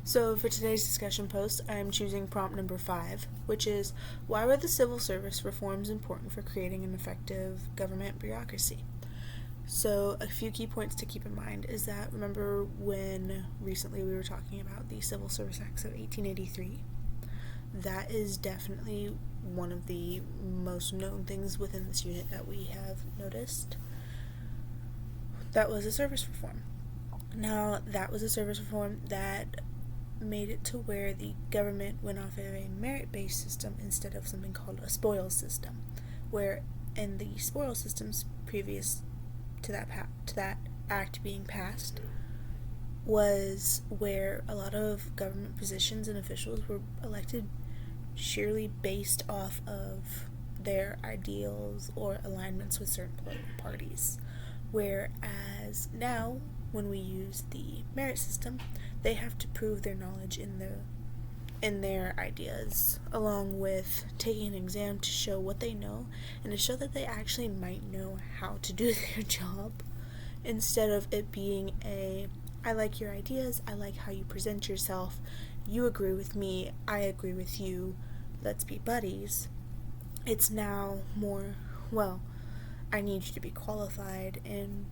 So for today's discussion post, I am choosing prompt number 5, which is, why were the civil service reforms important for creating an effective government bureaucracy? So a few key points to keep in mind is that, remember when recently we were talking about the Civil Service Acts of 1883? That is definitely one of the most known things within this unit that we have noticed. That was a service reform. Now, that was a service reform that made it to where the government went off of a merit-based system instead of something called a spoils system, where in the spoils systems previous to that act being passed was where a lot of government positions and officials were elected sheerly based off of their ideals or alignments with certain political parties, whereas now when we use the merit system, they have to prove their knowledge in their ideas, along with taking an exam to show what they know and to show that they actually might know how to do their job, instead of it being I like your ideas, I like how you present yourself, you agree with me, I agree with you, let's be buddies. It's now more, I need you to be qualified, and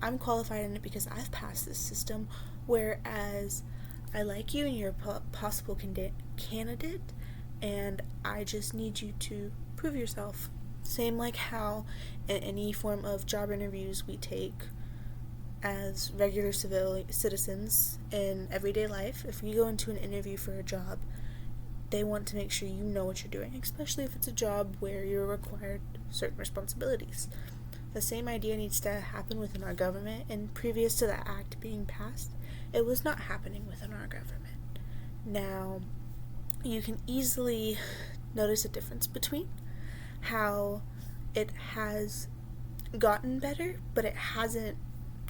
I'm qualified in it because I've passed this system, whereas I like you and you're a possible candidate, and I just need you to prove yourself. Same like how in any form of job interviews we take as regular citizens in everyday life. If you go into an interview for a job, they want to make sure you know what you're doing, especially if it's a job where you're required certain responsibilities. The same idea needs to happen within our government, and previous to that act being passed, it was not happening within our government. Now, you can easily notice a difference between how it has gotten better, but it hasn't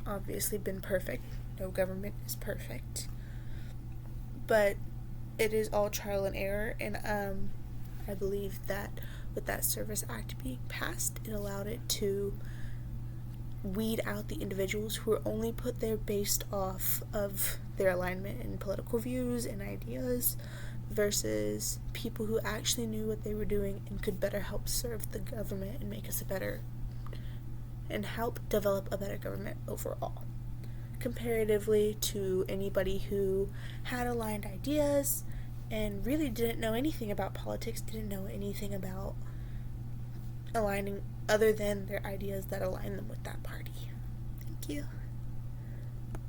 obviously been perfect. No government is perfect. But it is all trial and error, and I believe that with that Service Act being passed, it allowed it to weed out the individuals who were only put there based off of their alignment in political views and ideas, versus people who actually knew what they were doing and could better help serve the government and make us and help develop a better government overall, comparatively to anybody who had aligned ideas and really didn't know anything about politics, didn't know anything about aligning other than their ideas that align them with that party. Thank you.